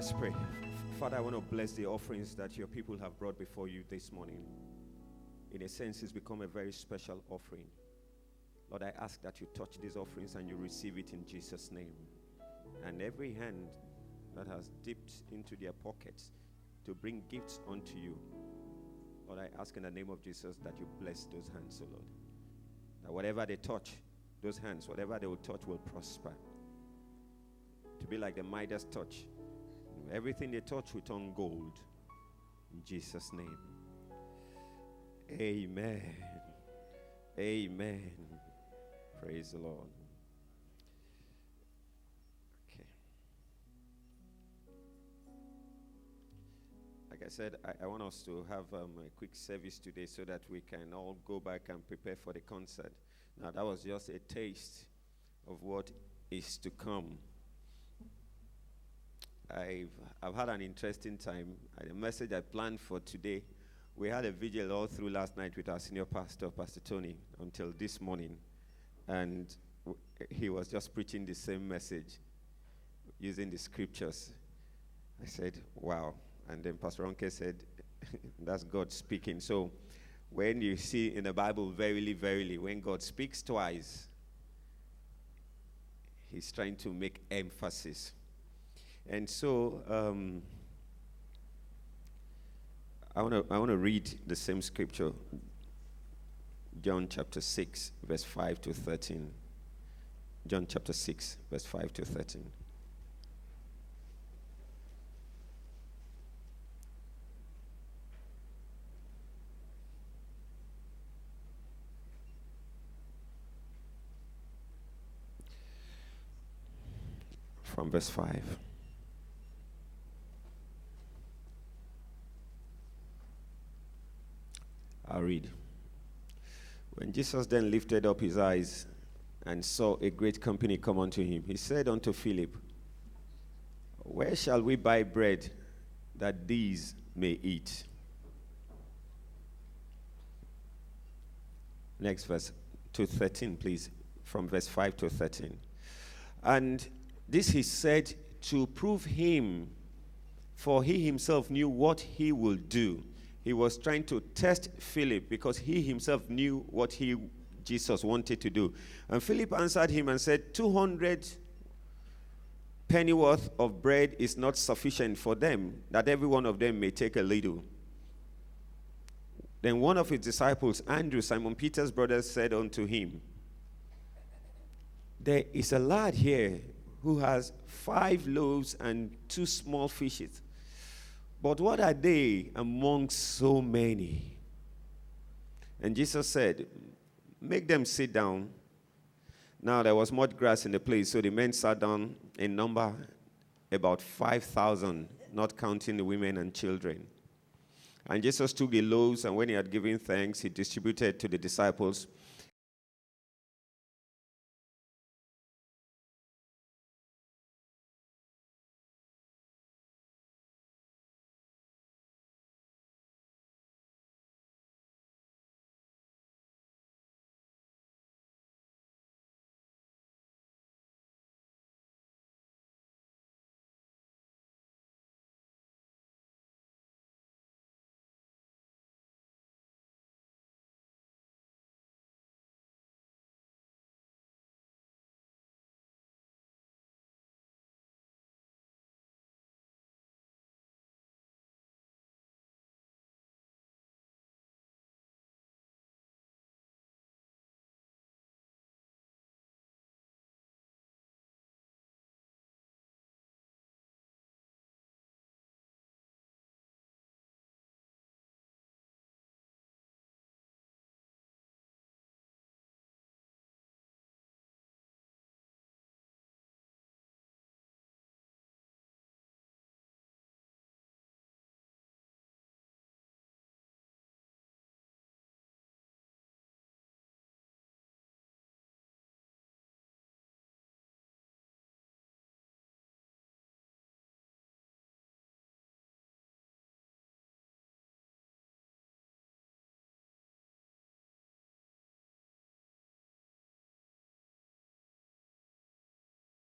Let's pray. Father, I want to bless the offerings that your people have brought before you this morning. In a sense, it's become a very special offering. Lord, I ask that you touch these offerings and you receive it in Jesus' name. And every hand that has dipped into their pockets to bring gifts unto you, Lord, I ask in the name of Jesus that you bless those hands, O Lord. That whatever they touch, those hands, whatever they will touch will prosper. To be like the Midas touch. Everything they touch will turn gold. In Jesus' name. Amen. Amen. Praise the Lord. Okay. Like I said, I want us to have a quick service today so that we can all go back and prepare for the concert. Now, that was just a taste of what is to come. I've had an interesting time. The message I planned for today, we had a vigil all through last night with our senior pastor, Pastor Tony, until this morning. And he was just preaching the same message using the scriptures. I said, wow. And then Pastor Ronke said, that's God speaking. So when you see in the Bible, verily, verily, when God speaks twice, he's trying to make emphasis. And so I want to read the same scripture, John chapter 6, verse 5 to 13. John chapter 6, verse 5 to 13. From verse 5. I'll read. When Jesus then lifted up his eyes and saw a great company come unto him, he said unto Philip, where shall we buy bread that these may eat? Next verse to 13, please, from verse 5 to 13. And this he said to prove him, for he himself knew what he would do. He was trying to test Philip because he himself knew what Jesus wanted to do. And Philip answered him and said, 200 pennyworth of bread is not sufficient for them, that every one of them may take a little. Then one of his disciples, Andrew, Simon Peter's brother, said unto him, there is a lad here who has 5 loaves and 2 small fishes. But what are they among so many? And Jesus said, make them sit down. Now there was much grass in the place, so the men sat down in number about 5,000, not counting the women and children. And Jesus took the loaves, and when he had given thanks, he distributed to the disciples.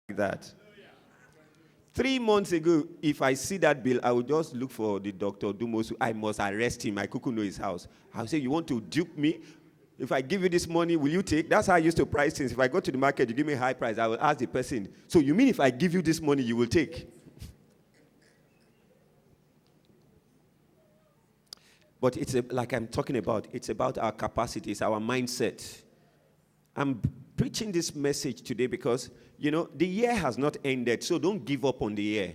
That. 3 months ago, if I see that bill, I will just look for the Dr. Dumosu. I must arrest him. I couldn't know his house. I'll say, you want to dupe me? If I give you this money, will you take? That's how I used to price things. If I go to the market, you give me a high price, I will ask the person, so you mean if I give you this money, you will take? But like I'm talking about, it's about our capacity. It's our mindset. I'm preaching this message today because, the year has not ended, so don't give up on the year.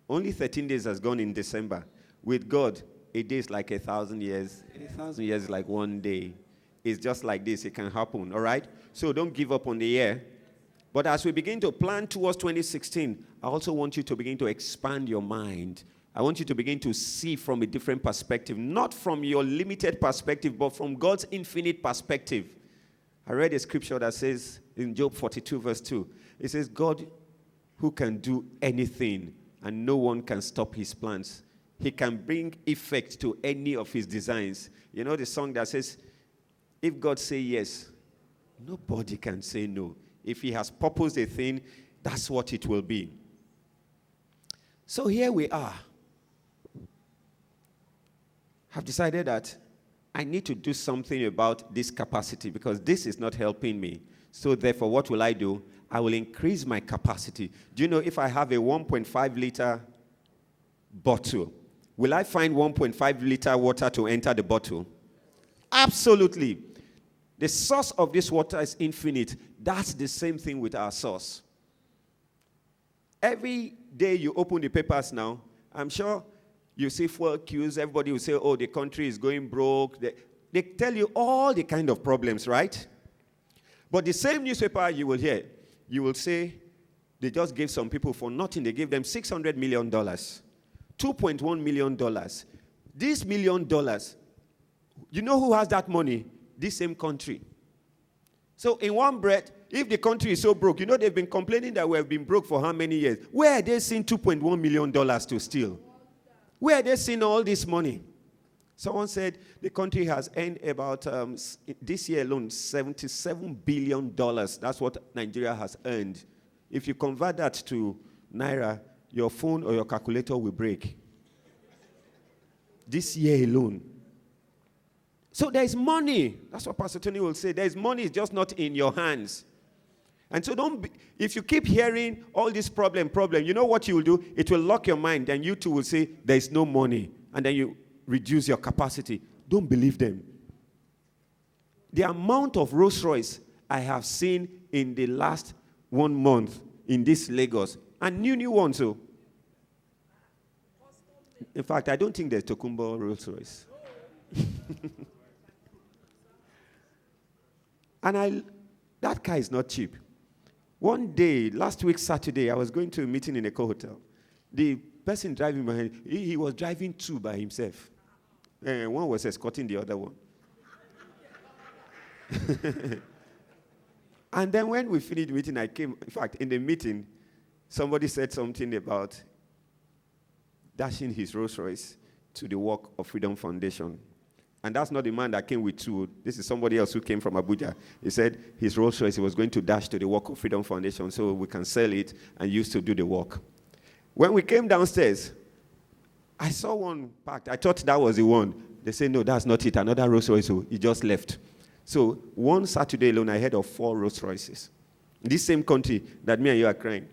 Only 13 days has gone in December. With God, a day is like 1,000 years. 1,000 years is like one day. It's just like this. It can happen, all right? So don't give up on the year. But as we begin to plan towards 2016, I also want you to begin to expand your mind. I want you to begin to see from a different perspective, not from your limited perspective, but from God's infinite perspective. I read a scripture that says in Job 42 verse 2, it says, God who can do anything and no one can stop his plans. He can bring effect to any of his designs. You know the song that says, if God say yes, nobody can say no. If he has purposed a thing, that's what it will be. So here we are. I've decided that I need to do something about this capacity because this is not helping me. So therefore, what will I do? I will increase my capacity. Do you know if I have a 1.5 liter bottle, will I find 1.5 liter water to enter the bottle? Absolutely. The source of this water is infinite. That's the same thing with our source. Every day you open the papers now, I'm sure you see fuel queues. Everybody will say, oh, the country is going broke. They tell you all the kind of problems, right? But the same newspaper you will hear, you will say, they just gave some people for nothing. They gave them $600 million, $2.1 million. This $1 million, you know who has that money? This same country. So in one breath, if the country is so broke, they've been complaining that we have been broke for how many years? Where are they seeing $2.1 million to steal? Where are they seeing all this money? Someone said the country has earned about, this year alone, $77 billion. That's what Nigeria has earned. If you convert that to Naira, your phone or your calculator will break. This year alone. So there is money. That's what Pastor Tony will say. There is money, it's just not in your hands. And so if you keep hearing all this problem, you know what you will do? It will lock your mind, and you too will say, there is no money. And then you reduce your capacity. Don't believe them. The amount of Rolls Royce I have seen in the last 1 month in this Lagos, and new ones. So. In fact, I don't think there's Tokumbo Rolls Royce. And that car is not cheap. One day, last week, Saturday, I was going to a meeting in a hotel. The person driving behind, he was driving two by himself. One was escorting the other one. And then when we finished the meeting, I came. In fact, in the meeting, somebody said something about dashing his Rolls Royce to the Walk of Freedom Foundation. And that's not the man that came with two. This is somebody else who came from Abuja. He said his Rolls Royce he was going to dash to the Walk of Freedom Foundation so we can sell it and use to do the work. When we came downstairs, I saw one parked. I thought that was the one. They said, no, that's not it. Another Rolls Royce, so he just left. So one Saturday alone, I heard of 4 Rolls Royces. In this same country that me and you are crying.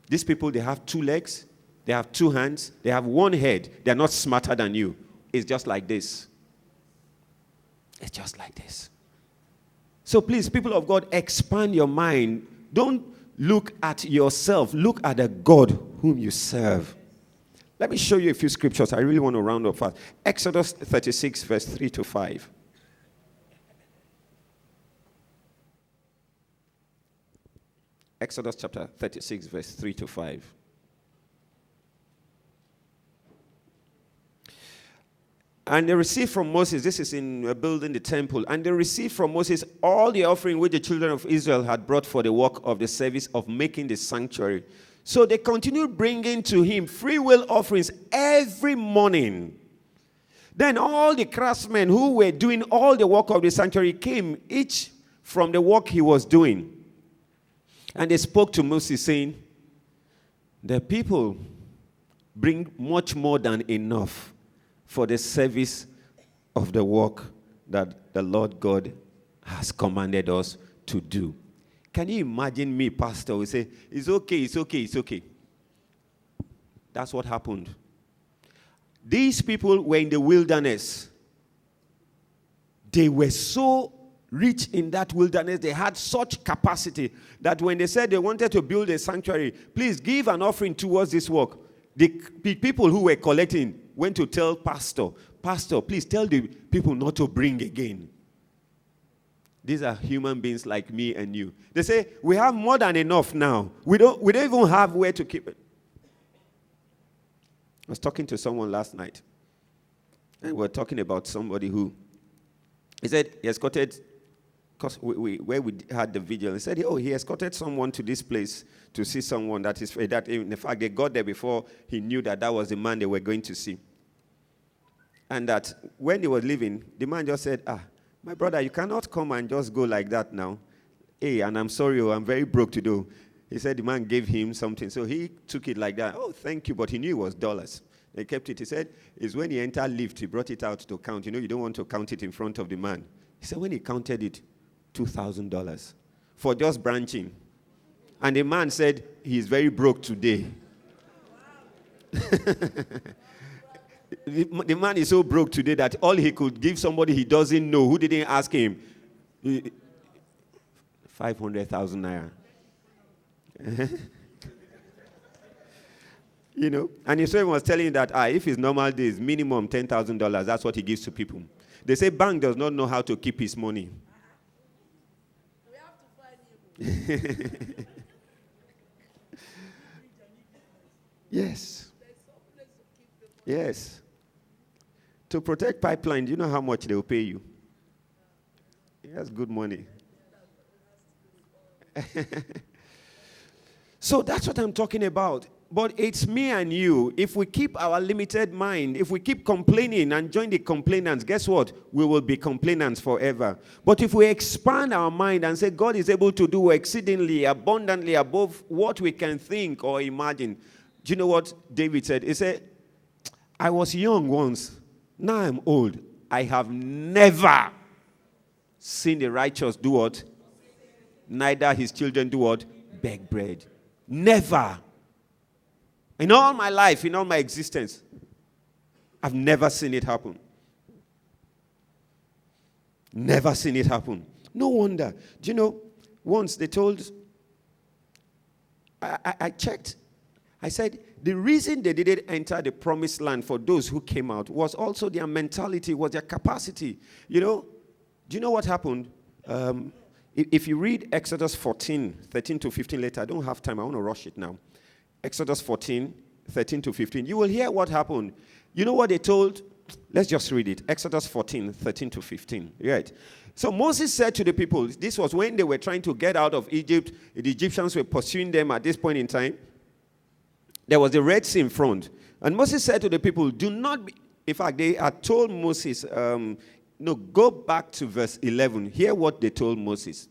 These people, they have 2 legs. They have 2 hands. They have 1 head. They're not smarter than you. It's just like this. It's just like this. So please, people of God, expand your mind. Don't look at yourself. Look at the God whom you serve. Let me show you a few scriptures. I really want to round up fast. Exodus 36, verse 3 to 5. Exodus chapter 36, verse 3 to 5. And they received from Moses, this is in building the temple, and they received from Moses all the offering which the children of Israel had brought for the work of the service of making the sanctuary. So they continued bringing to him free will offerings every morning. Then all the craftsmen who were doing all the work of the sanctuary came, each from the work he was doing. And they spoke to Moses, saying, the people bring much more than enough for the service of the work that the Lord God has commanded us to do. Can you imagine me, pastor, who say, it's okay, it's okay, it's okay. That's what happened. These people were in the wilderness. They were so rich in that wilderness. They had such capacity that when they said they wanted to build a sanctuary, please give an offering towards this work. The people who were collecting went to tell pastor, please tell the people not to bring again. These are human beings like me and you. They say, we have more than enough now. We don't even have where to keep it. I was talking to someone last night, and we were talking about somebody who, he said he escorted, because where we had the vigil, he said, he escorted someone to this place to see someone that in fact, they got there before he knew that was the man they were going to see. And that when they were leaving, the man just said, my brother, you cannot come and just go like that now. Hey, and I'm sorry, I'm very broke to do. He said the man gave him something. So he took it like that. Oh, thank you. But he knew it was dollars. They kept it. He said, it's when he entered lift, he brought it out to count. You don't want to count it in front of the man. He said when he counted it, $2,000 for just branching. And the man said he's very broke today. The man is so broke today that all he could give somebody he doesn't know, who didn't ask him, 500,000 naira. And his friend was telling that if it's normal days, minimum $10,000, that's what he gives to people. They say bank does not know how to keep his money. We have to find him. Yes. Yes. To protect pipeline, do you know how much they will pay you? That's good money. So that's what I'm talking about. But it's me and you. If we keep our limited mind, if we keep complaining and join the complainants, guess what? We will be complainants forever. But if we expand our mind and say God is able to do exceedingly, abundantly above what we can think or imagine. Do you know what David said? He said, I was young once. Now I'm old. I have never seen the righteous do what? Neither his children do what? Beg bread. Never. In all my life, in all my existence, I've never seen it happen. Never seen it happen. No wonder. Do you know, once they told, I checked. I said, the reason they didn't enter the promised land for those who came out was also their mentality, was their capacity. Do you know what happened? If you read Exodus 14, 13 to 15 later, I don't have time, I want to rush it now. Exodus 14, 13 to 15, you will hear what happened. You know what they told? Let's just read it. Exodus 14, 13 to 15. Right. So Moses said to the people, this was when they were trying to get out of Egypt. The Egyptians were pursuing them at this point in time. There was the Red Sea in front. And Moses said to the people, do not be... In fact, they had told Moses, go back to verse 11. Hear what they told Moses.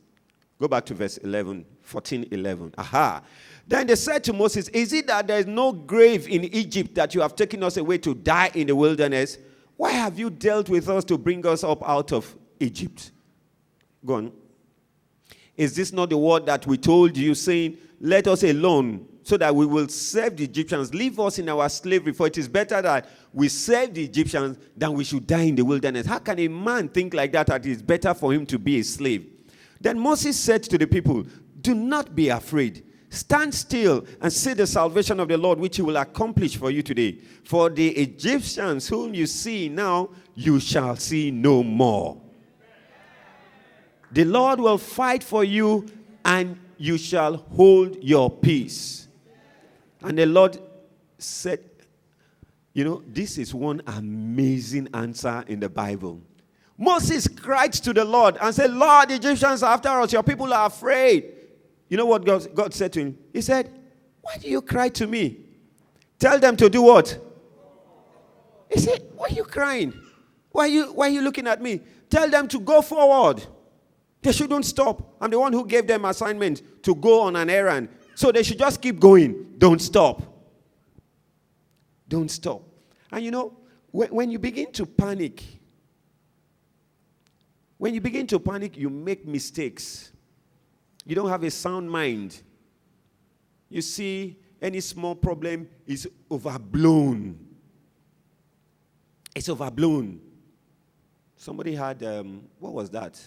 Go back to verse 11, 14, 11. Aha. Then they said to Moses, is it that there is no grave in Egypt that you have taken us away to die in the wilderness? Why have you dealt with us to bring us up out of Egypt? Go on. Is this not the word that we told you, saying, let us alone, so that we will serve the Egyptians? Leave us in our slavery, for it is better that we serve the Egyptians than we should die in the wilderness. How can a man think like that it is better for him to be a slave? Then Moses said to the people, do not be afraid. Stand still and see the salvation of the Lord, which he will accomplish for you today. For the Egyptians whom you see now, you shall see no more. The Lord will fight for you, and you shall hold your peace. And the Lord said, this is one amazing answer in the Bible. Moses cried to the Lord and said, Lord, the Egyptians are after us. Your people are afraid. You know what God said to him? He said, why do you cry to me? Tell them to do what? He said, why are you crying? Why are you looking at me? Tell them to go forward. They shouldn't stop. I'm the one who gave them assignment to go on an errand. So they should just keep going. Don't stop. Don't stop. And you know, when you begin to panic, you make mistakes. You don't have a sound mind. You see, any small problem is overblown. It's overblown. Somebody had, what was that?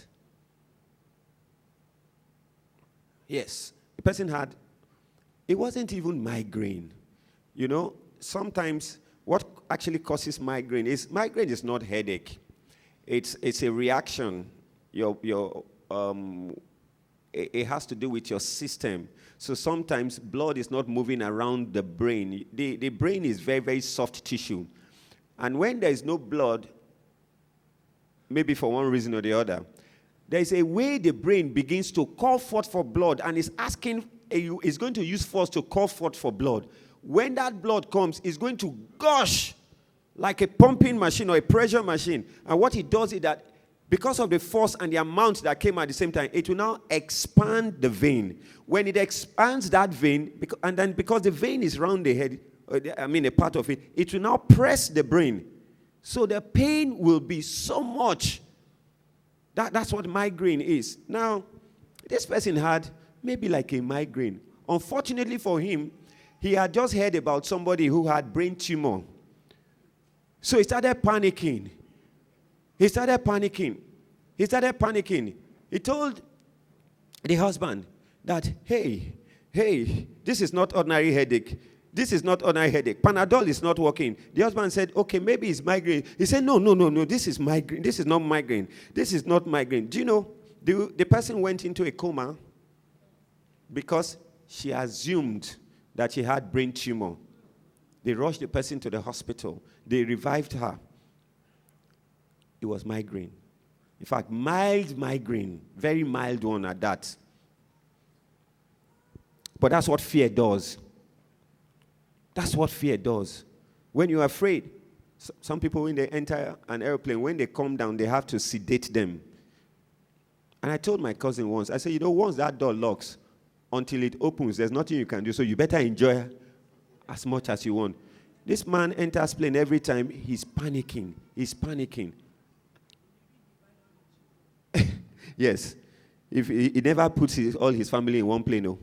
Yes, the person had, it wasn't even migraine. You know, sometimes what actually causes migraine is not headache. It's a reaction. It has to do with your system. So sometimes blood is not moving around the brain. The brain is very, very soft tissue. And when there is no blood, maybe for one reason or the other, there is a way the brain begins to call forth for blood and is going to use force to call forth for blood. When that blood comes, it's going to gush like a pumping machine or a pressure machine. And what it does is that because of the force and the amount that came at the same time, it will now expand the vein. When it expands that vein, and then because the vein is around the head, a part of it, it will now press the brain. So the pain will be so much. That's what migraine is. Now, this person had maybe like a migraine. Unfortunately for him, he had just heard about somebody who had brain tumor. So he started panicking. He told the husband that, hey, this is not ordinary headache. Panadol is not working. The husband said, okay, maybe it's migraine. He said, no, this is migraine. This is not migraine. This is not migraine. Do you know, the person went into a coma because she assumed that she had brain tumor. They rushed the person to the hospital. They revived her. It was migraine. In fact, mild migraine. Very mild one at that. But that's what fear does. That's what fear does. When you're afraid, some people, when they enter an airplane, when they come down, they have to sedate them. And I told my cousin once, I said, once that door locks, until it opens, there's nothing you can do. So you better enjoy as much as you want. This man enters plane every time, he's panicking. Yes. If he never puts all his family in one plane, no.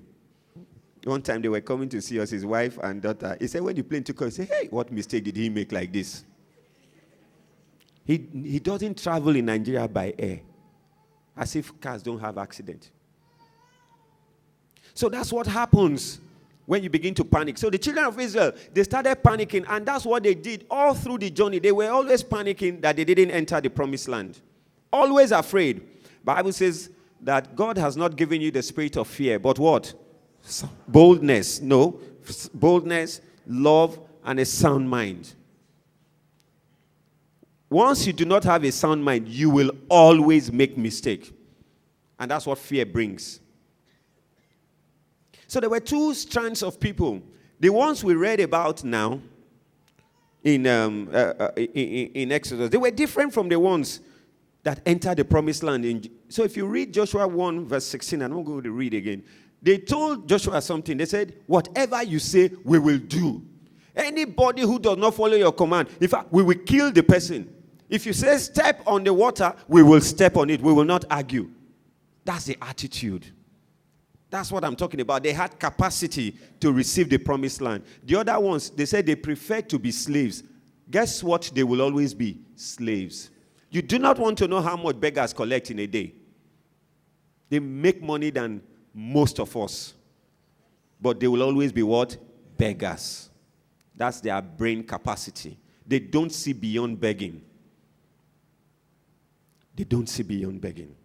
One time they were coming to see us, his wife and daughter. He said, when the plane took off, he said, hey, what mistake did he make like this? He doesn't travel in Nigeria by air. As if cars don't have accident. So that's what happens when you begin to panic. So the children of Israel, they started panicking, and that's what they did all through the journey. They were always panicking that they didn't enter the promised land. Always afraid. Bible says that God has not given you the spirit of fear, but what? Boldness. No. Boldness, love, and a sound mind. Once you do not have a sound mind, you will always make mistake. And that's what fear brings. So there were two strands of people. The ones we read about now in Exodus, they were different from the ones that entered the promised land. So if you read Joshua 1 verse 16, I'm not going to read again. They told Joshua something. They said, whatever you say, we will do. Anybody who does not follow your command, in fact, we will kill the person. If you say step on the water, we will step on it. We will not argue. That's the attitude. That's what I'm talking about. They had capacity to receive the promised land. The other ones, they said they prefer to be slaves. Guess what? They will always be slaves. You do not want to know how much beggars collect in a day. They make money than most of us. But they will always be what? Beggars. That's their brain capacity. They don't see beyond begging. They don't see beyond begging.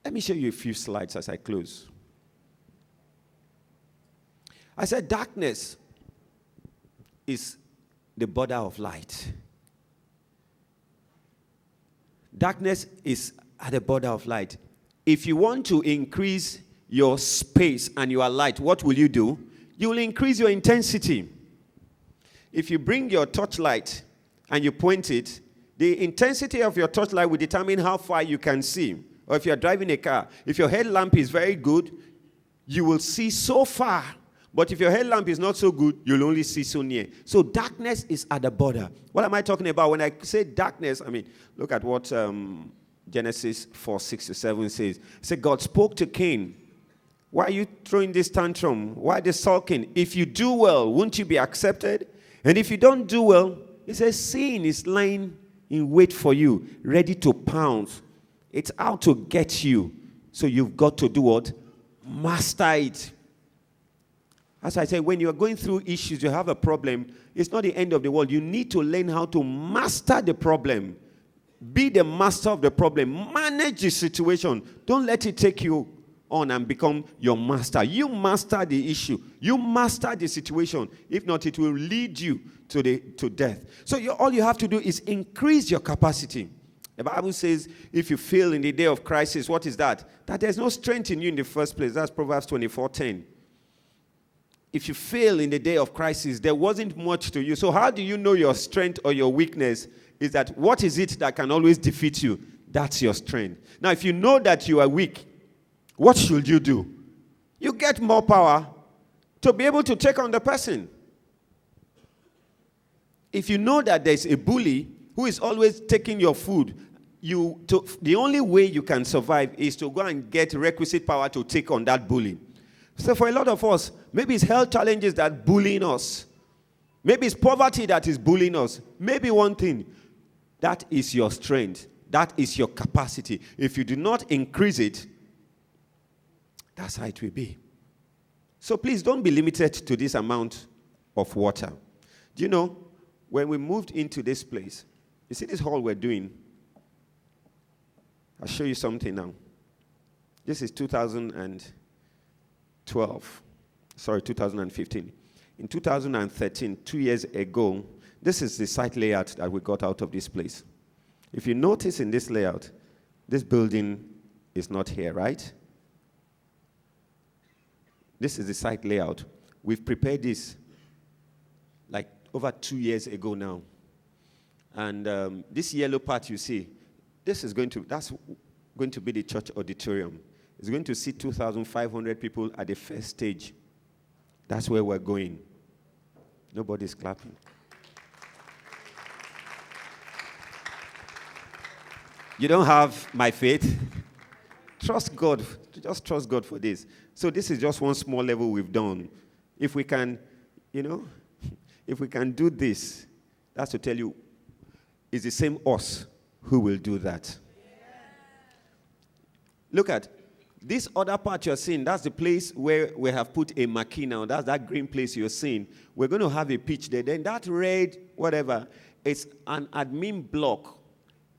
Let me show you a few slides as I close. I said darkness is the border of light. Darkness is at the border of light. If you want to increase your space and your light, what will you do? You will increase your intensity. If you bring your torchlight and you point it, The intensity of your torchlight will determine how far you can see. Or if you're driving a car, if your headlamp is very good, you will see so far. But if your headlamp is not so good, you'll only see so near. So darkness is at the border. What am I talking about? When I say darkness, I mean, look at what Genesis 4:6-7 says. It said, God spoke to Cain. Why are you throwing this tantrum? Why the sulking? If you do well, won't you be accepted? And if you don't do well, he says, sin is lying in wait for you, ready to pounce. It's out to get you. So you've got to do what? Master it. As I say, when you are going through issues, you have a problem, it's not the end of the world. You need to learn how to master the problem. Be the master of the problem. Manage the situation. Don't let it take you on and become your master. You master the issue. You master the situation. If not, it will lead you to death. So all you have to do is increase your capacity. The Bible says, if you fail in the day of crisis, what is that? That there's no strength in you in the first place. That's Proverbs 24:10. If you fail in the day of crisis, there wasn't much to you. So how do you know your strength or your weakness? Is that what is it that can always defeat you? That's your strength. Now, if you know that you are weak, what should you do? You get more power to be able to take on the person. If you know that there's a bully who is always taking your food, the only way you can survive is to go and get requisite power to take on that bully. So for a lot of us, maybe it's health challenges that bullying us. Maybe it's poverty that is bullying us. Maybe one thing, that is your strength. That is your capacity. If you do not increase it, that's how it will be. So please don't be limited to this amount of water. Do you know, when we moved into this place, you see this hall we're doing? I'll show you something now. This is 2015. In 2013, 2 years ago, this is the site layout that we got out of this place. If you notice in this layout, this building is not here, right? This is the site layout. We've prepared this like over 2 years ago now. And this yellow part you see, that's going to be the church auditorium. It's going to seat 2,500 people at the first stage. That's where we're going. Nobody's clapping. You don't have my faith? Trust God. Just trust God for this. So this is just one small level we've done. If we can, if we can do this, that's to tell you, it's the same us who will do that. Look at this other part you're seeing. That's the place where we have put a marquee now. That's that green place you're seeing. We're going to have a pitch there. Then that red, whatever, it's an admin block.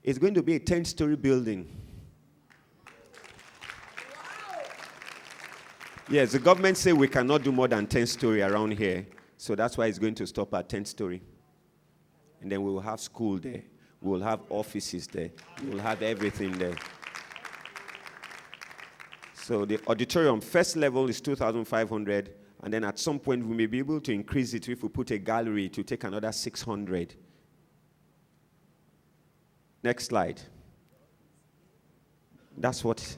It's going to be a 10-story building. Yes, the government say we cannot do more than 10-story around here. So that's why it's going to stop at 10-story. And then we will have school there. We will have offices there. We will have everything there. So the auditorium, first level is 2,500. And then at some point, we may be able to increase it if we put a gallery to take another 600. Next slide. That's what...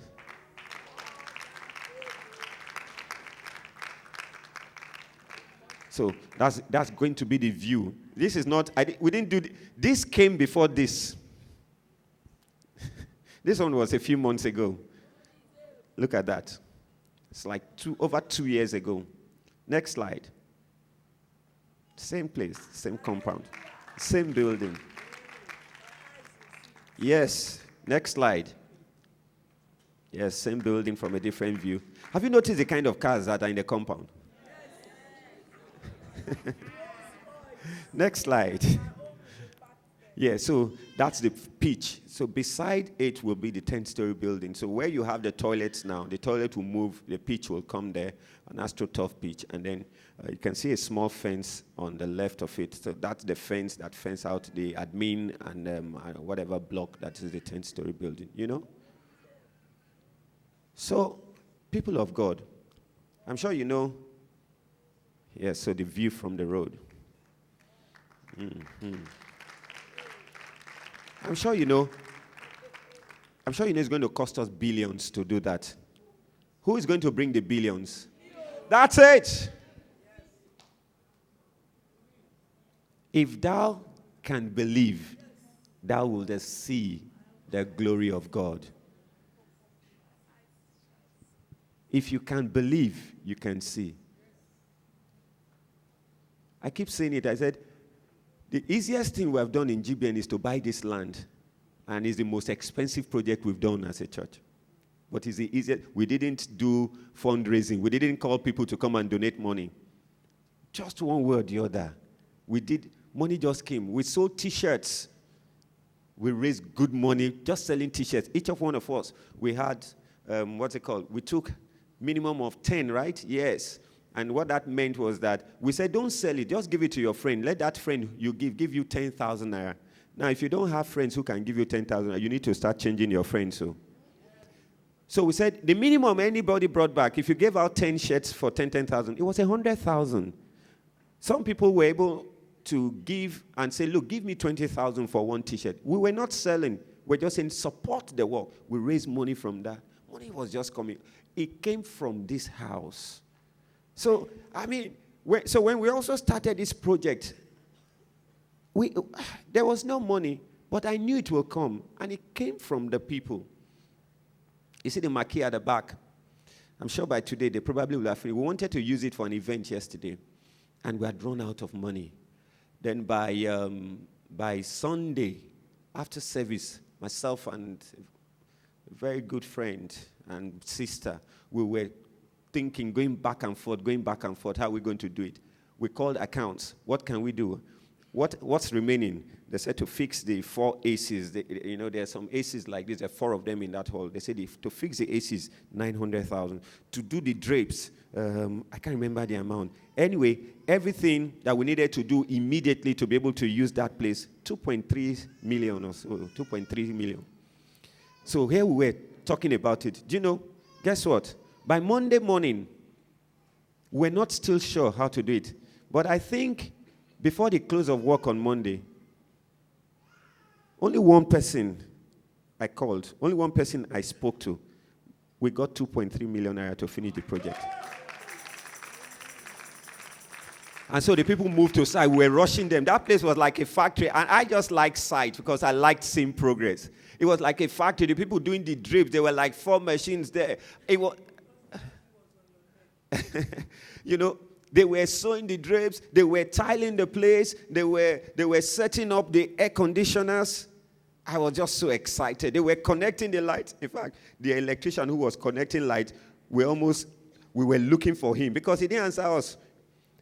So that's going to be the view. This is not, we didn't do, this came before this. This one was a few months ago. Look at that. It's like over 2 years ago. Next slide. Same place, same compound, same building. Yes, next slide. Yes, same building from a different view. Have you noticed the kind of cars that are in the compound? Next slide. Yeah, so that's the pitch. So beside it will be the 10-story building. So where you have the toilets now, the toilet will move, the pitch will come there, an AstroTurf pitch, and then you can see a small fence on the left of it. So that's the fence that fence out the admin and whatever block that is the 10-story building, you know? So, people of God, I'm sure you know. Yes, so the view from the road. Mm-hmm. I'm sure you know it's going to cost us billions to do that. Who is going to bring the billions? That's it. If thou can believe, thou wilt see the glory of God. If you can believe, you can see. I keep saying it. I said, the easiest thing we have done in GBN is to buy this land. And it's the most expensive project we've done as a church. But it's the easiest. We didn't do fundraising. We didn't call people to come and donate money. Just one way or the other. We did. Money just came. We sold T-shirts. We raised good money just selling T-shirts. Each of one of us, we had, what's it called? We took minimum of 10, right? Yes. And what that meant was that we said, don't sell it. Just give it to your friend. Let that friend you give you 10,000 naira. Now, if you don't have friends who can give you 10,000, you need to start changing your friends. So we said the minimum anybody brought back, if you gave out 10 shirts for 10,000, it was 100,000. Some people were able to give and say, look, give me 20,000 for one T-shirt. We were not selling. We're just saying support the work. We raised money from that. Money was just coming. It came from this house. So, I mean, when we also started this project, there was no money, but I knew it will come, and it came from the people. You see the marquee at the back? I'm sure by today they probably will have finished. We wanted to use it for an event yesterday, and we had run out of money. Then by Sunday, after service, myself and a very good friend and sister, we were thinking, going back and forth, how are we going to do it? We called accounts. What can we do? What's remaining? They said to fix the 4 ACs. There are some ACs like this. There are 4 of them in that hall. They said to fix the ACs, 900,000. To do the drapes, I can't remember the amount. Anyway, everything that we needed to do immediately to be able to use that place, 2.3 million or so, 2.3 million. So here we were talking about it. Do you know, guess what? By Monday morning, we're not still sure how to do it. But I think before the close of work on Monday, only one person I called, only one person I spoke to, we got 2.3 million naira to finish the project. And so the people moved to site. We were rushing them. That place was like a factory. And I just liked site because I liked seeing progress. It was like a factory. The people doing the drapes, there were like 4 machines there. It was, they were sewing the drapes. They were tiling the place. They were setting up the air conditioners. I was just so excited. They were connecting the lights. In fact, the electrician who was connecting lights, we were looking for him because he didn't answer us.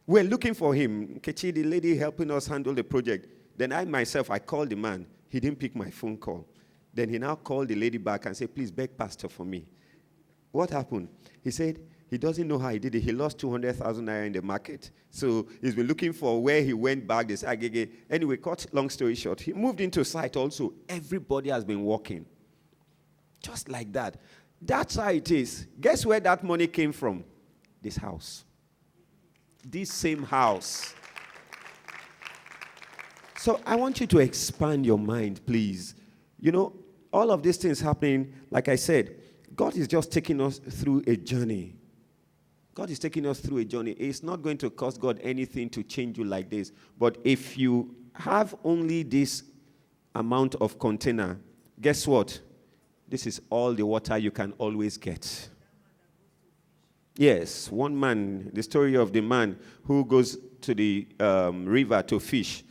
We were looking for him. Kechi, the lady helping us handle the project. Then I called the man. He didn't pick my phone call. Then he now called the lady back and said, please beg pastor for me. What happened? He said he doesn't know how he did it. He lost 200,000 naira in the market. So he's been looking for where he went back. They said, anyway, cut long story short, he moved into site also. Everybody has been working. Just like that. That's how it is. Guess where that money came from? This house. This same house. So I want you to expand your mind, please. All of these things happening, like I said, God is just taking us through a journey. God is taking us through a journey. It's not going to cost God anything to change you like this. But if you have only this amount of container, guess what? This is all the water you can always get. Yes, one man, the story of the man who goes to the river to fish.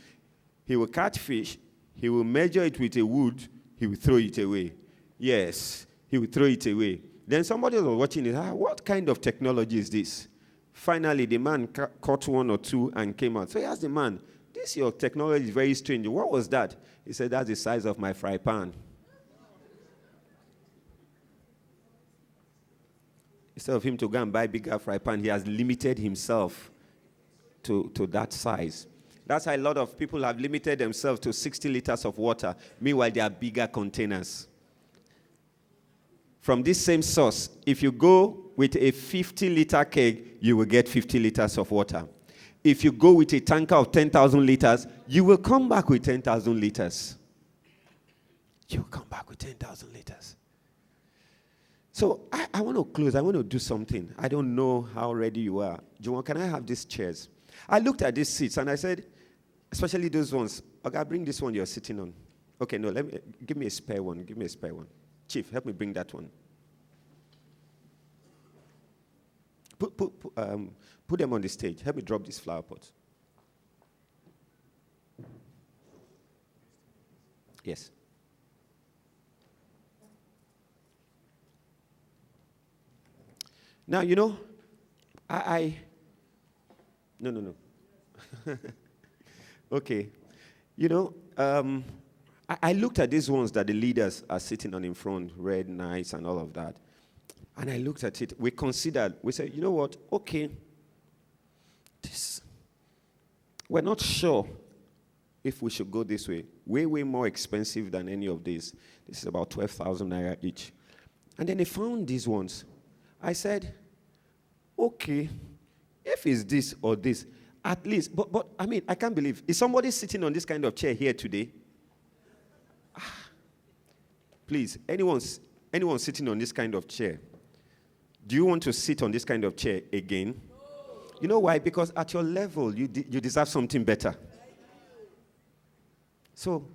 He will catch fish. He will measure it with a wood. He will throw it away. Yes, he will throw it away. Then somebody was watching it. What kind of technology is this? Finally, the man caught 1 or 2 and came out. So he asked the man, this your technology is very strange. What was that? He said, that's the size of my fry pan. Instead of him to go and buy bigger fry pan, he has limited himself to that size. That's how a lot of people have limited themselves to 60 liters of water. Meanwhile, they are bigger containers. From this same source, if you go with a 50-liter keg, you will get 50 liters of water. If you go with a tanker of 10,000 liters, you will come back with 10,000 liters. you come back with 10,000 liters. So I want to close. I want to do something. I don't know how ready you are. Juwon, can I have these chairs? I looked at these seats and I said, especially those ones, okay, bring this one you're sitting on. Okay, no, give me a spare one. Give me a spare one. Chief, help me bring that one. Put them on the stage. Help me drop this flower pot. Yes. Now, no. Okay. I looked at these ones that the leaders are sitting on in front, red, nice, and all of that. And I looked at it. We considered, we said, you know what? Okay. We're not sure if we should go this way. Way, way more expensive than any of these. This is about 12,000 naira each. And then they found these ones. I said, okay, if it's this or this, at least, but I mean, I can't believe, is somebody sitting on this kind of chair here today? Please, anyone sitting on this kind of chair, do you want to sit on this kind of chair again? You know why? Because at your level, you deserve something better. So,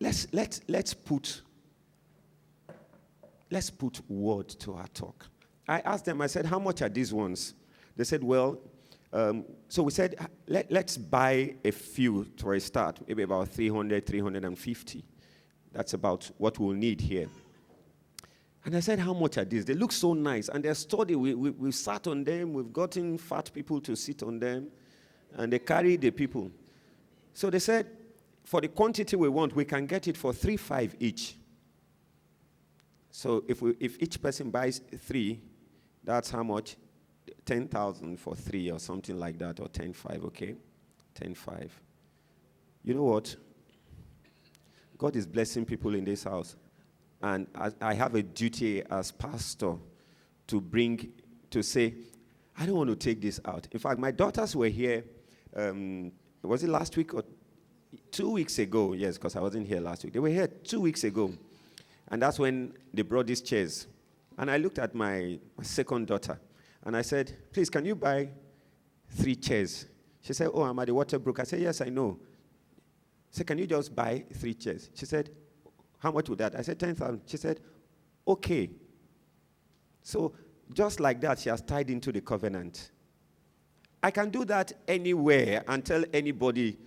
let's put word to our talk. I asked them, I said, how much are these ones? They said, well, so we said, let's buy a few for a start, maybe about 300, 350. That's about what we'll need here. And I said, how much are these? They look so nice, and they're sturdy. We've sat on them. We've gotten fat people to sit on them, and they carry the people. So they said, for the quantity we want, we can get it for 3,500 each. So if each person buys 3, that's how much? 10,000 for 3 or something like that, or 10,500, okay? 10,500. You know what? God is blessing people in this house. And I have a duty as pastor to say, I don't want to take this out. In fact, my daughters were here, was it last week or 2 weeks ago? Yes, because I wasn't here last week. They were here 2 weeks ago. And that's when they brought these chairs. And I looked at my second daughter, and I said, please, can you buy 3 chairs? She said, oh, I'm at the Waterbrook. I said, yes, I know. I said, can you just buy 3 chairs? She said, how much would that? I said, 10,000. She said, okay. So just like that, she has tied into the covenant. I can do that anywhere and tell anybody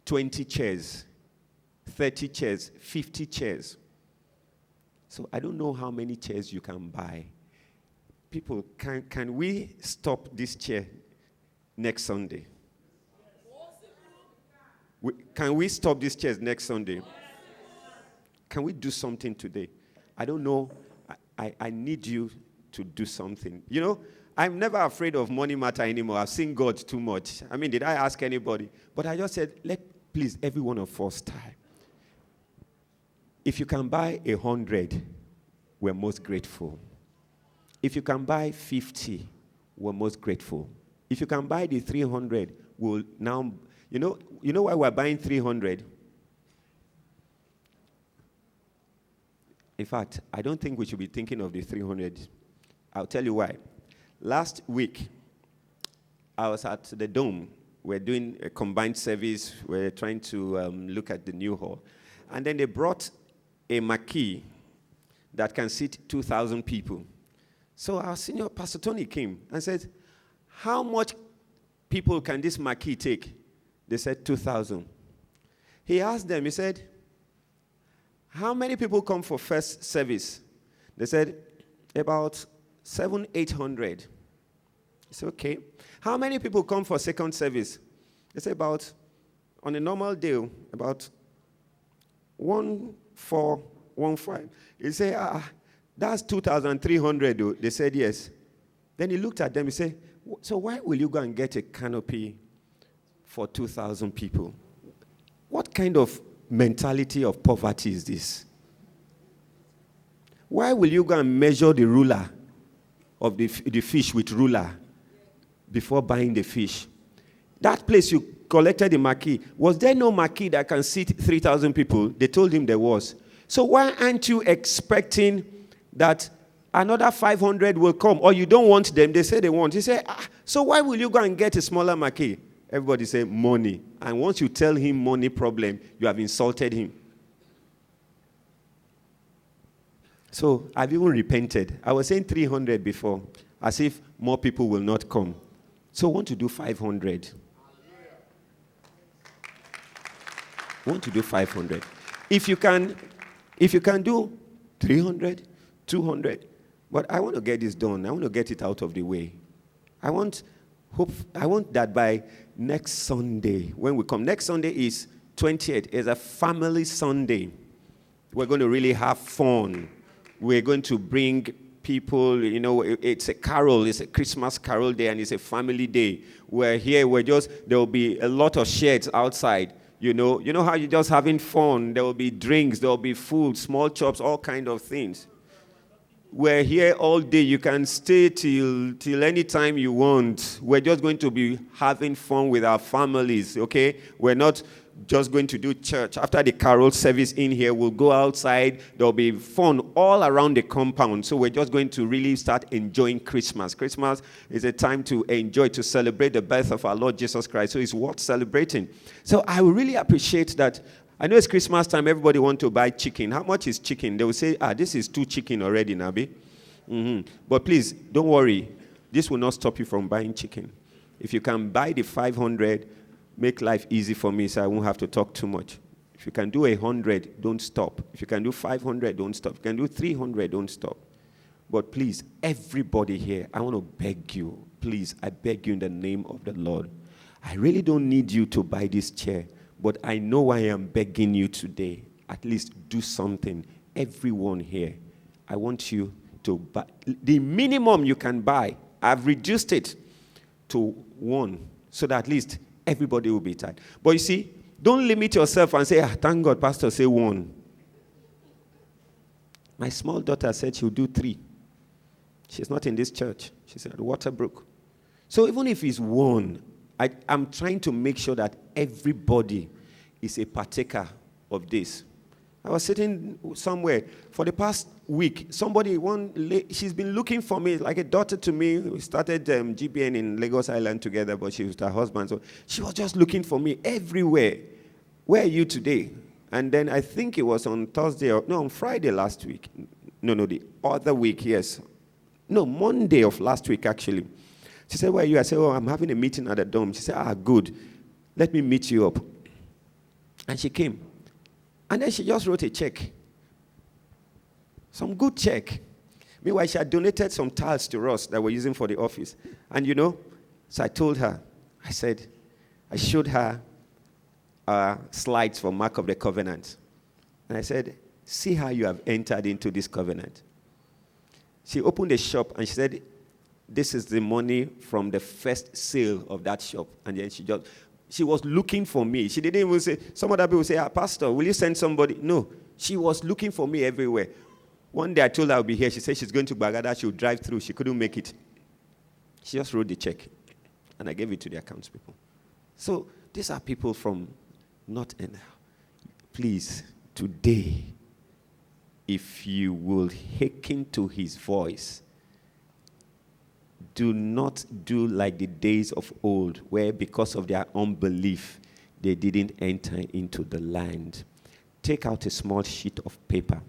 20 chairs, 30 chairs, 50 chairs. So I don't know how many chairs you can buy. People, can we stop this chair next Sunday? Can we stop these chairs next Sunday? Can we do something today? I don't know. I need you to do something. You know, I'm never afraid of money matter anymore. I've seen God too much. I mean, did I ask anybody? But I just said, please, every one of us time. If you can buy 100, we're most grateful. If you can buy 50, we're most grateful. If you can buy the 300, we'll now, you know why we're buying 300? In fact, I don't think we should be thinking of the 300. I'll tell you why. Last week, I was at the Dome. We're doing a combined service. We're trying to look at the new hall. And then they brought a marquee that can seat 2,000 people. So our senior Pastor Tony came and said, how much people can this marquee take? They said 2,000. He asked them, he said, how many people come for first service? They said, about 700-800. He said, okay. How many people come for second service? They said, about, on a normal day, about 1,415. He said, that's 2,300. They said, yes. Then he looked at them, he said, so why will you go and get a canopy for 2,000 people? What kind of mentality of poverty is this? Why will you go and measure the ruler of the fish with ruler before buying the fish? That place, collected the marquee. Was there no marquee that can seat 3,000 people? They told him there was. So why aren't you expecting that another 500 will come? Or you don't want them? They say they want. He said, so why will you go and get a smaller marquee? Everybody say money. And once you tell him money problem, you have insulted him. So I've even repented. I was saying 300 before, as if more people will not come. So I want to do 500. I want to do 500. If you can do 300, 200, but I want to get this done. I want to get it out of the way. I want that by next Sunday, when we come. Next Sunday is 28th. It's a family Sunday. We're going to really have fun. We're going to bring people, it's a carol, it's a Christmas carol day, and it's a family day. We're here, there will be a lot of sheds outside. You know how you're just having fun. There will be drinks, there will be food, small chops, all kind of things. We're here all day. You can stay till any time you want. We're just going to be having fun with our families, okay? We're not just going to do church. After the carol service in here, we'll go outside. There'll be fun all around the compound. So we're just going to really start enjoying Christmas. Christmas is a time to enjoy, to celebrate the birth of our Lord Jesus Christ. So it's worth celebrating. So I will really appreciate that. I know it's Christmas time. Everybody wants to buy chicken. How much is chicken? They will say, this is 2 chicken already, Nabi. But please, don't worry. This will not stop you from buying chicken. If you can buy the 500, make life easy for me so I won't have to talk too much. If you can do 100, don't stop. If you can do 500, don't stop. If you can do 300, don't stop. But please, everybody here, I want to beg you, please, I beg you in the name of the Lord. I really don't need you to buy this chair, but I know I am begging you today. At least do something. Everyone here, I want you to buy. The minimum you can buy, I've reduced it to 1, so that at least everybody will be tired. But you see, don't limit yourself and say, thank God, Pastor, say 1. My small daughter said she'll do 3. She's not in this church. She's at Waterbrook. So even if it's 1, I'm trying to make sure that everybody is a partaker of this. I was sitting somewhere for the past week. She's been looking for me, like a daughter to me. We started GBN in Lagos Island together, but she was her husband. So she was just looking for me everywhere. Where are you today? And then I think it was on on Friday last week. No, the other week, yes. No, Monday of last week, actually. She said, where are you? I said, I'm having a meeting at the Dome. She said, good. Let me meet you up. And she came. And then she just wrote a check. Some good check. Meanwhile, she had donated some tiles to us that we're using for the office. And so I told her, I showed her slides for Mark of the Covenant. And I said, see how you have entered into this covenant. She opened a shop and she said, this is the money from the first sale of that shop. And then she was looking for me. She didn't even say, some other people say, Pastor, will you send somebody? No, she was looking for me everywhere. One day I told her I'll be here. She said she's going to Bagada. She'll drive through. She couldn't make it. She just wrote the check. And I gave it to the accounts people. So these are people from not enough. Please, today, if you will hearken to his voice, do not do like the days of old, where because of their unbelief, they didn't enter into the land. Take out a small sheet of paper.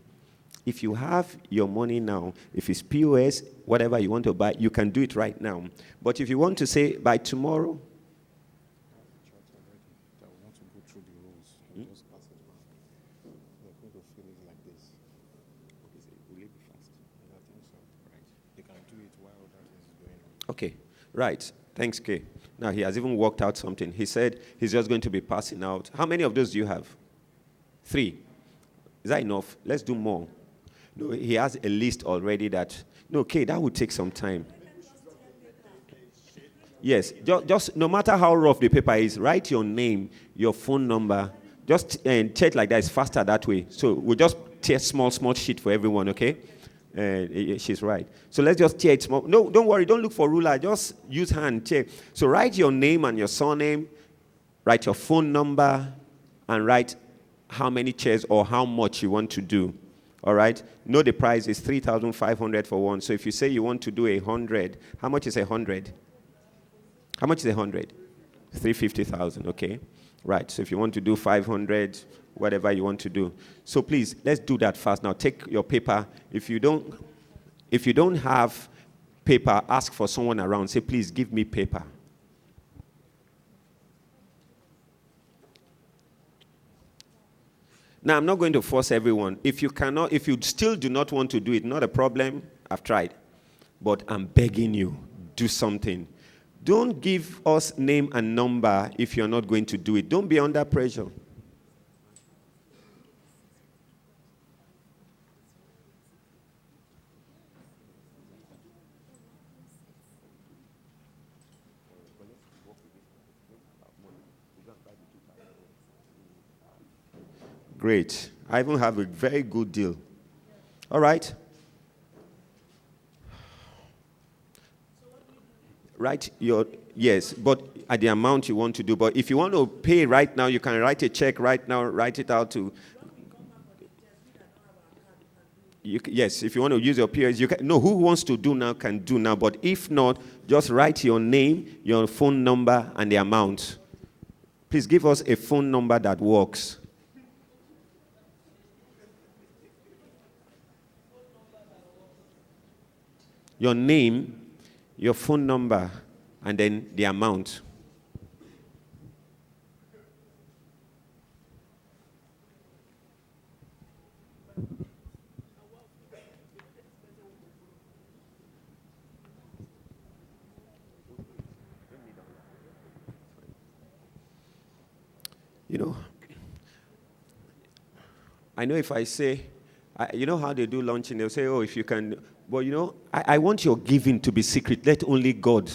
If you have your money now, if it's POS, whatever you want to buy, you can do it right now. But if you want to say by tomorrow, okay, right. Thanks, Kay. Now, he has even worked out something. He said he's just going to be passing out. How many of those do you have? 3. Is that enough? Let's do more. No, he has a list already that... No, Kay, that would take some time. Yes, just no matter how rough the paper is, write your name, your phone number. Just check like that. It's faster that way. So we'll just tear small sheet for everyone, okay? She's right. So let's just tear it small. No, don't worry. Don't look for ruler. Just use hand. Tear. So write your name and your surname. write your phone number, and write how many chairs or how much you want to do. All right? Know the price is 3,500 for one. So if you say you want to do 100, how much is 100? How much is 100? 350,000, okay? Right, so if you want to do 500, whatever you want to do. So please, let's do that fast. Now take your paper. If you don't have paper, ask for someone around. Say, please give me paper. Now, I'm not going to force everyone. If you still do not want to do it, not a problem. I've tried. But I'm begging you, do something. Don't give us name and number if you're not going to do it. Don't be under pressure. Great. I even have a very good deal. All right. Write your, yes, but at the amount you want to do. But if you want to pay right now, you can write a check right now, write it out to. Yes, if you want to use your POS, you can. No, who wants to do now can do now. But if not, just write your name, your phone number, and the amount. Please give us a phone number that works. Your name, your phone number, and then the amount. You know, I know if I say, you know how they do launching, they'll say, oh, if you can, but you know, I want your giving to be secret. Let only God.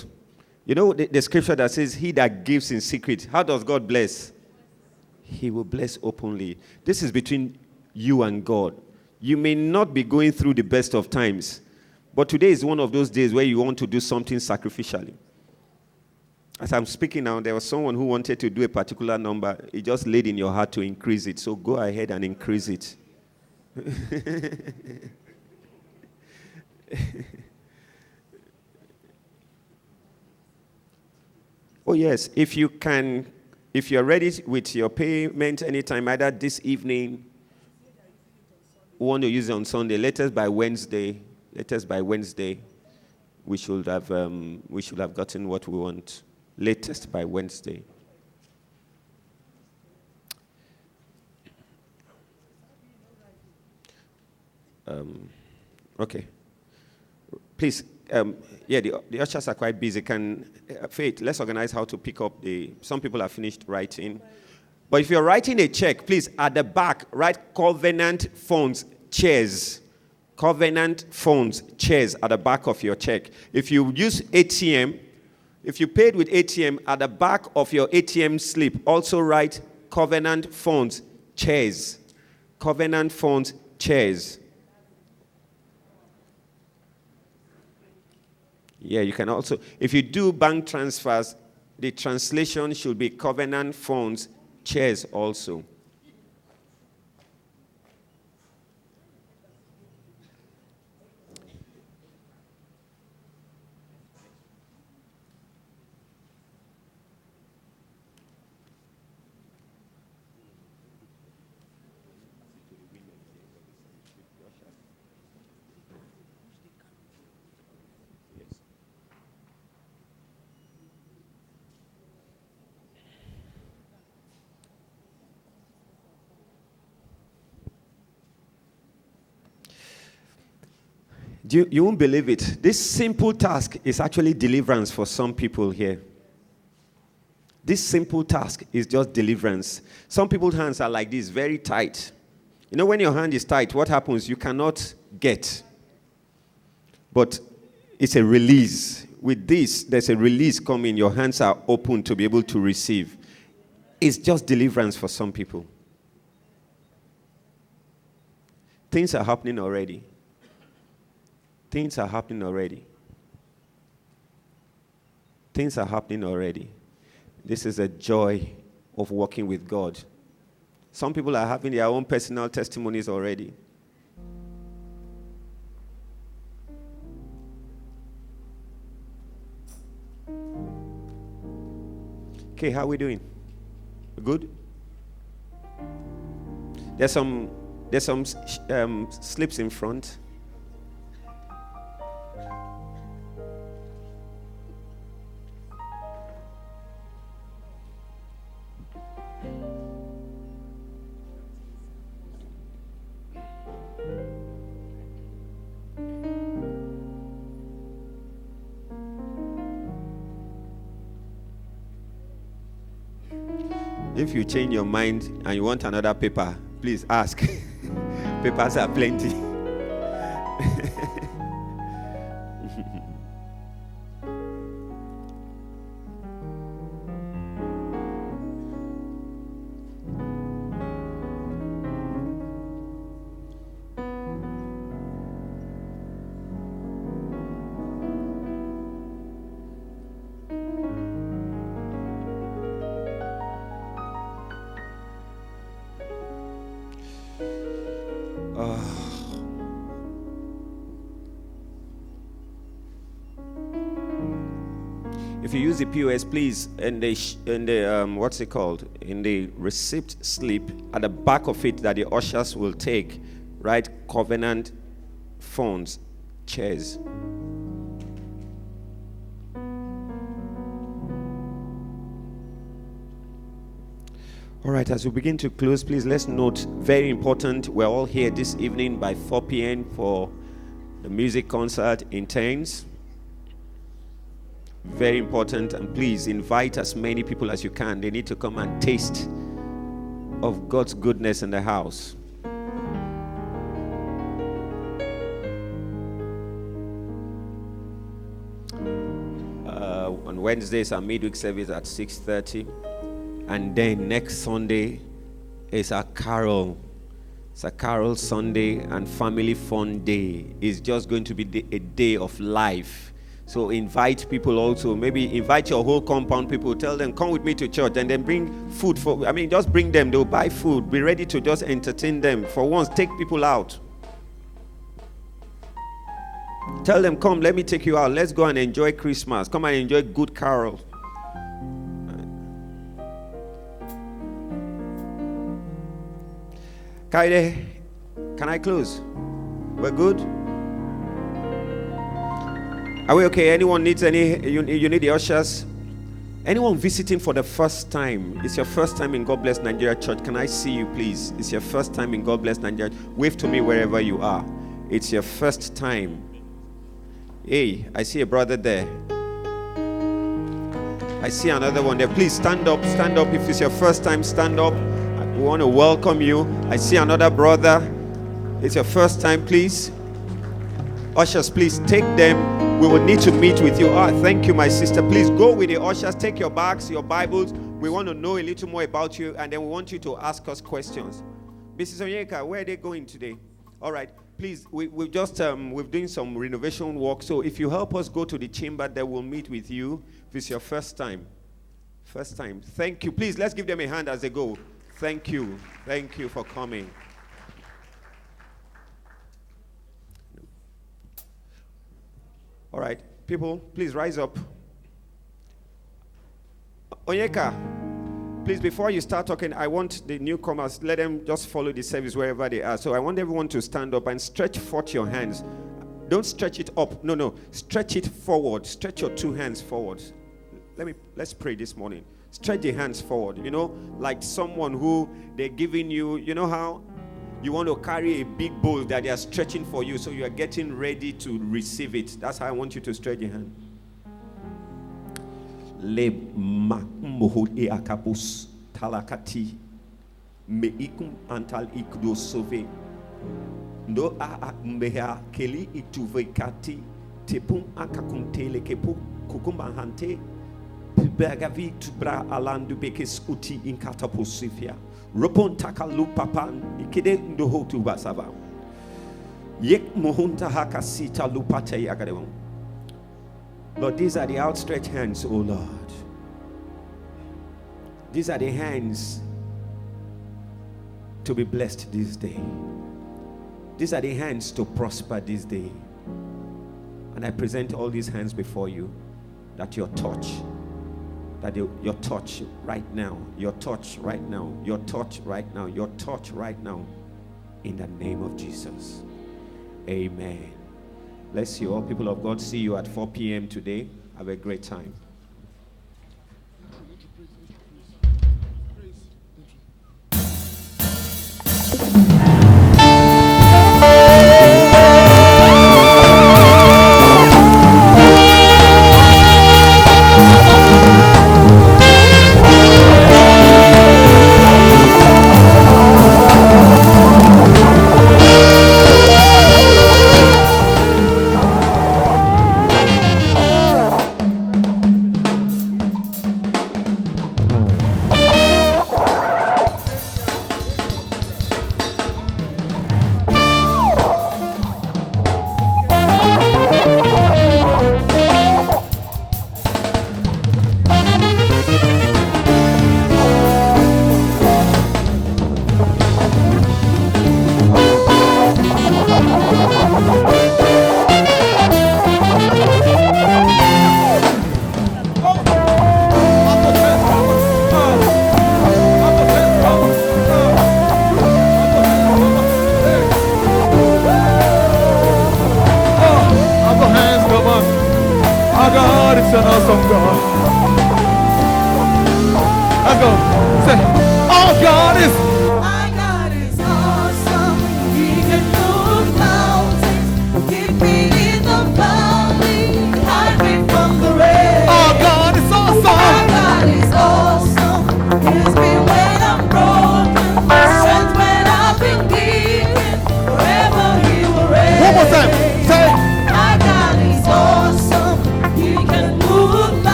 You know the scripture that says, he that gives in secret, how does God bless? He will bless openly. This is between you and God. You may not be going through the best of times, but today is one of those days where you want to do something sacrificially. As I'm speaking now, there was someone who wanted to do a particular number. It just laid in your heart to increase it. So go ahead and increase it. Oh, yes. If you're ready with your payment anytime, either this evening, want to use it on Sunday, latest by Wednesday, we should have gotten what we want. Latest by Wednesday. Okay. Please, the ushers are quite busy. Faith, let's organize how to pick up some people have finished writing. But if you're writing a check, please, at the back, write Covenant Funds Chairs. Covenant Funds Chairs at the back of your check. If you use ATM, if you paid with ATM, at the back of your ATM slip, also write Covenant Funds Chairs. Covenant Funds Chairs. Yeah, you can also, if you do bank transfers, the translation should be Covenant Funds Chairs also. You won't believe it. This simple task is actually deliverance for some people here. This simple task is just deliverance. Some people's hands are like this, very tight. You know, when your hand is tight, what happens? You cannot get. But it's a release. With this, there's a release coming. Your hands are open to be able to receive. It's just deliverance for some people. Things are happening already. Things are happening already. Things are happening already. This is a joy of walking with God. Some people are having their own personal testimonies already. Okay, how are we doing? Good? There's some slips in front. If you change your mind and you want another paper, please ask. Papers are plenty. If you use the POS, please, in the what's it called? In the receipt slip, at the back of it that the ushers will take, write Covenant Funds, chairs. All right, as we begin to close, please let's note, very important, we're all here this evening by 4 p.m. for the music concert in Thames. Very important, and please invite as many people as you can. They need to come and taste of God's goodness in the house. On Wednesdays, our midweek service at 6:30. And then next Sunday is a carol. It's a carol Sunday and family fun day. It's just going to be a day of life. So invite people also. Maybe invite your whole compound people. Tell them, come with me to church. And then bring food just bring them. They'll buy food. Be ready to just entertain them. For once, take people out. Tell them, come, let me take you out. Let's go and enjoy Christmas. Come and enjoy good carol. Kaide, can I close? We're good? Are we okay? Anyone needs you need the ushers? Anyone visiting for the first time? It's your first time in God Bless Nigeria Church. Can I see you, please? It's your first time in God Bless Nigeria. Wave to me wherever you are. It's your first time. Hey, I see a brother there. I see another one there. Please stand up. Stand up. If it's your first time, stand up. We want to welcome you. I see another brother. It's your first time, please. Ushers, please take them. We will need to meet with you. Thank you, my sister. Please go with the ushers. Take your bags, your Bibles. We want to know a little more about you, and then we want you to ask us questions. Mrs. Onyeka, where are they going today? All right. Please, we've just we're doing some renovation work. So if you help us go to the chamber, then we'll meet with you. If it's your first time. First time. Thank you. Please, let's give them a hand as they go. Thank you. Thank you for coming. All right. People, please rise up. Onyeka, please, before you start talking, I want the newcomers, let them just follow the service wherever they are. So I want everyone to stand up and stretch forth your hands. Don't stretch it up. No. Stretch it forward. Stretch your two hands forward. Let's pray this morning. Stretch the hands forward. You know, like someone who they're giving you, you know how you want to carry a big bowl that they are stretching for you, so you are getting ready to receive it. That's how I want you to stretch your hand. Le makmohud e akabus talakati me ikum antal ikdo sove ndo a mbeha keli ituvekati tepum akakuntele kepu kukumba hante bagavi tubra alandu bekes uti inkataposifia ropon takalu papan ikide ndo hotu basava yek mohunta hakasita lupate yagadewon. Lord, these are the outstretched hands, oh Lord. These are the hands to be blessed this day. These are the hands to prosper this day. And I present all these hands before you, that your touch, your touch right now, your touch right now, your touch right now, your touch right now, in the name of Jesus. Amen. Bless you all, people of God. See you at 4 p.m. today. Have a great time.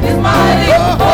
He's mighty.